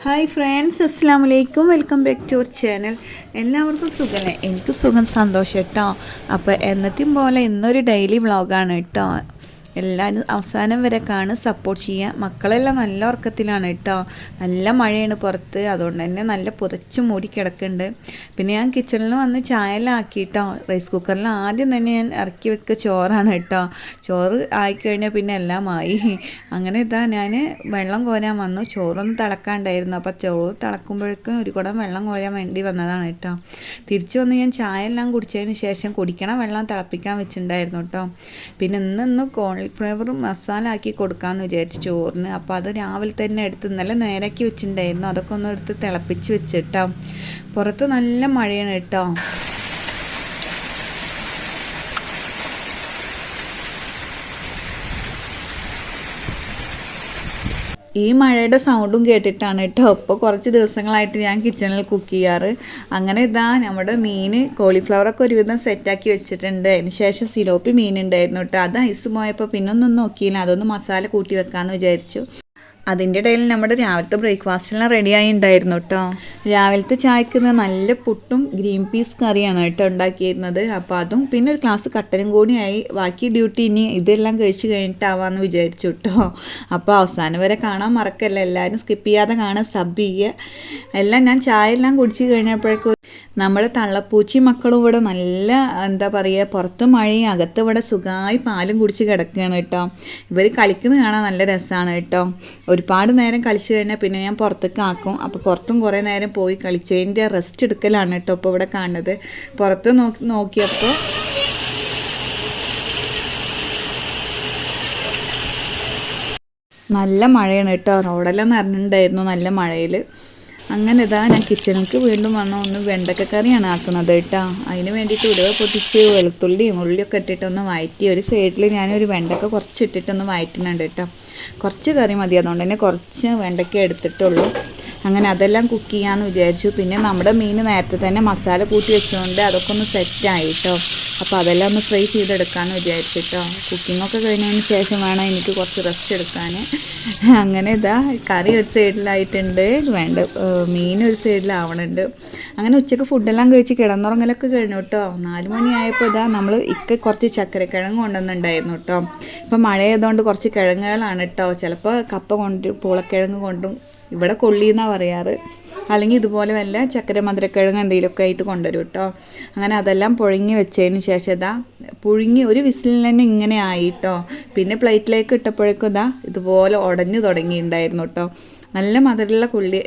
Hi friends, അസ്സാം വലൈക്കും. Welcome back to our channel. എല്ലാവർക്കും സുഖമല്ലേ? എനിക്ക് സുഖം, സന്തോഷം കേട്ടോ. അപ്പോൾ എന്നത്തെയും പോലെ ഇന്നൊരു ഡെയിലി വ്ളോഗാണ് കേട്ടോ. എല്ലാവരും അവസാനം വരെ സപ്പോർട്ട് ചെയ്യുക. മക്കളെല്ലാം നല്ല ഉറക്കത്തിലാണ് കേട്ടോ. നല്ല മഴയാണ് പുറത്ത്, അതുകൊണ്ട് തന്നെ നല്ല പുതച്ച് മൂടി കിടക്കുന്നുണ്ട്. പിന്നെ ഞാൻ കിച്ചണിൽ വന്ന് ചായയെല്ലാം ആക്കിയിട്ടോ. റൈസ് കുക്കറിൽ ആദ്യം തന്നെ ഞാൻ ഇറക്കി വെക്കുക ചോറാണ് കേട്ടോ. ചോറ് ആയിക്കഴിഞ്ഞാൽ പിന്നെ എല്ലാം ആയി. അങ്ങനെ ഞാൻ വെള്ളം കോരാൻ വന്നു. ചോറൊന്ന് തിളക്കാണ്ടായിരുന്നു. അപ്പോൾ ചോറ് തിളക്കുമ്പോഴേക്കും ഒരു കുടം വെള്ളം കോരാൻ വേണ്ടി വന്നതാണ് കേട്ടോ. തിരിച്ചു വന്ന് ഞാൻ ചായ എല്ലാം കുടിച്ചതിന് ശേഷം കുടിക്കണ വെള്ളം തിളപ്പിക്കാൻ വെച്ചിട്ടുണ്ടായിരുന്നു കേട്ടോ. പിന്നെ ഇന്ന് കോളിഫ്ലവർ മസാല ആക്കി കൊടുക്കാമെന്ന് വിചാരിച്ചു ചോറിന്. അപ്പോൾ അത് രാവിലെ തന്നെ എടുത്ത് ഇന്നലെ നേരാക്കി വെച്ചിട്ടുണ്ടായിരുന്നു. അതൊക്കെ ഒന്ന് എടുത്ത് തിളപ്പിച്ച് വെച്ചിട്ടോ. പുറത്ത് നല്ല മഴയാണ് കേട്ടോ. ഈ മഴയുടെ സൗണ്ടും കേട്ടിട്ടാണ് കേട്ടോ ഇപ്പോൾ കുറച്ച് ദിവസങ്ങളായിട്ട് ഞാൻ കിച്ചണിൽ കുക്ക് ചെയ്യാറ്. അങ്ങനെ നമ്മുടെ മീൻ കോളിഫ്ലവറൊക്കെ ഒരുവിധം സെറ്റാക്കി വെച്ചിട്ടുണ്ട്. അതിന് ശേഷം സിലോപ്പി മീൻ ഉണ്ടായിരുന്നു കേട്ടോ. അത് ഐസ് പോയപ്പോൾ പിന്നെ ഒന്നും നോക്കിയില്ല. അതൊന്ന് മസാല കൂട്ടി വെക്കാമെന്ന് വിചാരിച്ചു. അതിൻ്റെ ഇടയിൽ നമ്മുടെ രാവിലത്തെ ബ്രേക്ക്ഫാസ്റ്റെല്ലാം റെഡിയായി ഉണ്ടായിരുന്നു കേട്ടോ. രാവിലത്തെ ചായക്ക് നല്ല പുട്ടും ഗ്രീൻ പീസ് കറിയാണ് കേട്ടോ ഉണ്ടാക്കിയിരുന്നത്. അപ്പോൾ അതും പിന്നെ ഒരു ഗ്ലാസ് കട്ടനും കൂടിയായി. ബാക്കി ഡ്യൂട്ടി ഇനി ഇതെല്ലാം കഴിച്ച് കഴിഞ്ഞിട്ടാവാമെന്ന് വിചാരിച്ചു കേട്ടോ. അപ്പോൾ അവസാനം വരെ കാണാൻ മറക്കല്ല. എല്ലാവരും സ്കിപ്പ് ചെയ്യാതെ കാണാൻ സബ് ചെയ്യുക. എല്ലാം ഞാൻ ചായ എല്ലാം കുടിച്ച് കഴിഞ്ഞപ്പോഴേക്കും നമ്മുടെ തള്ളപ്പൂച്ചി മക്കളും ഇവിടെ നല്ല എന്താ പറയുക, പുറത്ത് മഴയും അകത്ത് ഇവിടെ സുഖമായി പാലും കുടിച്ച് കിടക്കുകയാണ് കേട്ടോ. ഇവർ കളിക്കുന്നത് കാണാൻ നല്ല രസമാണ് കേട്ടോ. ഒരുപാട് നേരം കളിച്ച് കഴിഞ്ഞാൽ പിന്നെ ഞാൻ പുറത്തേക്ക് ആക്കും. അപ്പോൾ പുറത്തും കുറേ നേരം പോയി കളിച്ചതിൻ്റെ റെസ്റ്റ് എടുക്കലാണ് കേട്ടോ ഇപ്പോൾ ഇവിടെ കാണുന്നത്. പുറത്ത് നോക്കിയപ്പോൾ നല്ല മഴയാണ് കേട്ടോ. റോഡെല്ലാം നിറഞ്ഞിട്ടുണ്ടായിരുന്നു നല്ല മഴയിൽ. അങ്ങനെ ഞാൻ കിച്ചണിലേക്ക് വീണ്ടും വന്ന ഒന്ന് വെണ്ടക്കക്കറിയാണ് ആക്കുന്നത് കേട്ടോ. അതിന് വേണ്ടിയിട്ട് ഉലുവ പൊട്ടിച്ച് വെളുത്തുള്ളിയും ഉള്ളിയൊക്കെ ഇട്ടിട്ടൊന്ന് വഴറ്റി ഒരു സൈഡിൽ ഞാനൊരു വെണ്ടക്ക കുറച്ച് ഇട്ടിട്ടൊന്ന് വഴറ്റുന്നുണ്ട് കേട്ടോ. കുറച്ച് കറി മതി, അതുകൊണ്ട് തന്നെ കുറച്ച് വെണ്ടക്ക എടുത്തിട്ടുള്ളൂ. അങ്ങനെ അതെല്ലാം കുക്ക് ചെയ്യാമെന്ന് വിചാരിച്ചു. പിന്നെ നമ്മുടെ മീൻ നേരത്തെ തന്നെ മസാല കൂട്ടി വെച്ചുകൊണ്ട് അതൊക്കെ ഒന്ന് സെറ്റായി കേട്ടോ. അപ്പോൾ അതെല്ലാം ഒന്ന് ഫ്രൈ ചെയ്തെടുക്കാമെന്ന് വിചാരിച്ചിട്ടോ. കുക്കിങ്ങൊക്കെ കഴിഞ്ഞതിന് ശേഷം വേണം എനിക്ക് കുറച്ച് റെസ്റ്റ് എടുക്കാൻ. അങ്ങനെ കറി ഒരു സൈഡിലായിട്ടുണ്ട്, മീൻ ഒരു സൈഡിലാവണുണ്ട്. അങ്ങനെ ഉച്ചയ്ക്ക് ഫുഡെല്ലാം കഴിച്ച് കിടന്നുറങ്ങലൊക്കെ കഴിഞ്ഞു കേട്ടോ. 4 മണിയായപ്പോൾ നമ്മൾ കുറച്ച് ചക്കരക്കിഴങ്ങ് കൊണ്ടുവന്നിട്ടുണ്ടായിരുന്നു കേട്ടോ. ഇപ്പോൾ മഴ ആയതുകൊണ്ട് കുറച്ച് കിഴങ്ങുകളാണ് കേട്ടോ. ചിലപ്പോൾ കപ്പ കൊണ്ടും പൂളക്കിഴങ്ങ് കൊണ്ടും, ഇവിടെ കൊള്ളിയെന്നാണ് പറയാറ്, അല്ലെങ്കിൽ ഇതുപോലെ വല്ല ചക്കര മധുരക്കിഴങ്ങ് എന്തെങ്കിലുമൊക്കെ ആയിട്ട് കൊണ്ടുവരും കേട്ടോ. അങ്ങനെ അതെല്ലാം പുഴുങ്ങി വെച്ചതിന് ശേഷം പുഴുങ്ങി ഒരു വിസിലിൽ തന്നെ ഇങ്ങനെ ആയിട്ടോ. പിന്നെ പ്ലേറ്റിലേക്ക് ഇട്ടപ്പോഴേക്കും ഇതുപോലെ ഉടഞ്ഞു തുടങ്ങിയിട്ടുണ്ടായിരുന്നു കേട്ടോ. നല്ല മധുരമുള്ള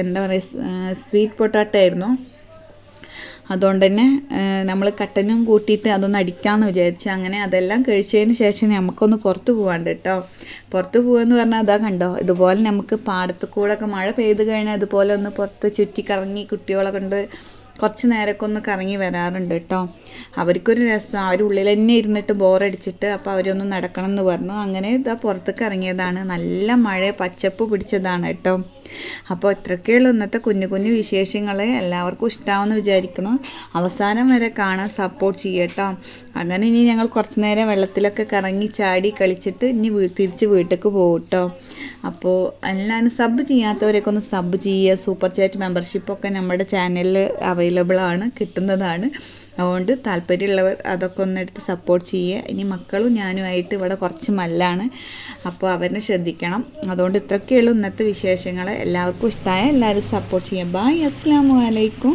എന്താ പറയുക, സ്വീറ്റ് പൊട്ടാറ്റോ ആയിരുന്നു. അതുകൊണ്ട് തന്നെ നമ്മൾ കട്ടനും കൂട്ടിയിട്ട് അതൊന്ന് അടിക്കാമെന്ന് വിചാരിച്ചു. അങ്ങനെ അതെല്ലാം കഴിച്ചതിന് ശേഷം നമുക്കൊന്ന് പുറത്ത് പോകാണ്ട് കേട്ടോ. പുറത്ത് പോകുകയെന്ന് പറഞ്ഞാൽ കണ്ടോ, ഇതുപോലെ നമുക്ക് പാടത്ത് കൂടെ ഒക്കെ മഴ പെയ്ത് കഴിഞ്ഞാൽ ഇതുപോലെ ഒന്ന് പുറത്ത് ചുറ്റിക്കറങ്ങി കുട്ടികളെ കൊണ്ട് കുറച്ച് നേരമൊക്കെ ഒന്ന് കറങ്ങി വരാറുണ്ട് കേട്ടോ. അവർക്കൊരു രസം, അവരുള്ളിൽ തന്നെ ഇരുന്നിട്ട് ബോറടിച്ചിട്ട് അപ്പോൾ അവരൊന്ന് നടക്കണം എന്ന് പറഞ്ഞു. അങ്ങനെ പുറത്തേക്ക് ഇറങ്ങിയതാണ്. നല്ല മഴ പച്ചപ്പ് പിടിച്ചതാണ് കേട്ടോ. അപ്പോൾ ഇത്രയൊക്കെയുള്ള ഇന്നത്തെ കുഞ്ഞു കുഞ്ഞു വിശേഷങ്ങൾ എല്ലാവർക്കും ഇഷ്ടമാവുമെന്ന് വിചാരിക്കണം. അവസാനം വരെ കാണാൻ സപ്പോർട്ട് ചെയ്യട്ടോ. അങ്ങനെ ഇനി ഞങ്ങൾ കുറച്ച് നേരം വെള്ളത്തിലൊക്കെ കറങ്ങി ചാടി കളിച്ചിട്ട് ഇനി തിരിച്ച് വീട്ടിലേക്ക് പോകും കേട്ടോ. അപ്പോൾ എല്ലാവരും സബ് ചെയ്യാത്തവരൊക്കെ ഒന്ന് സബ് ചെയ്യുക. സൂപ്പർ ചാറ്റ് മെമ്പർഷിപ്പൊക്കെ നമ്മുടെ ചാനലിൽ അവൈലബിൾ ആണ്, കിട്ടുന്നതാണ്. അതുകൊണ്ട് താല്പര്യമുള്ളവർ അതൊക്കെ ഒന്നെടുത്ത് സപ്പോർട്ട് ചെയ്യുക. ഇനി മക്കളും ഞാനുമായിട്ട് ഇവിടെ കുറച്ച് മല്ലാണ്, അപ്പോൾ അവരെ ശ്രദ്ധിക്കണം. അതുകൊണ്ട് ഇത്രയൊക്കെയുള്ളൂ ഇന്നത്തെ വിശേഷങ്ങൾ. എല്ലാവർക്കും ഇഷ്ടമായ എല്ലാവരും സപ്പോർട്ട് ചെയ്യുക. ബൈ, അസ്സലാമു അലൈക്കും.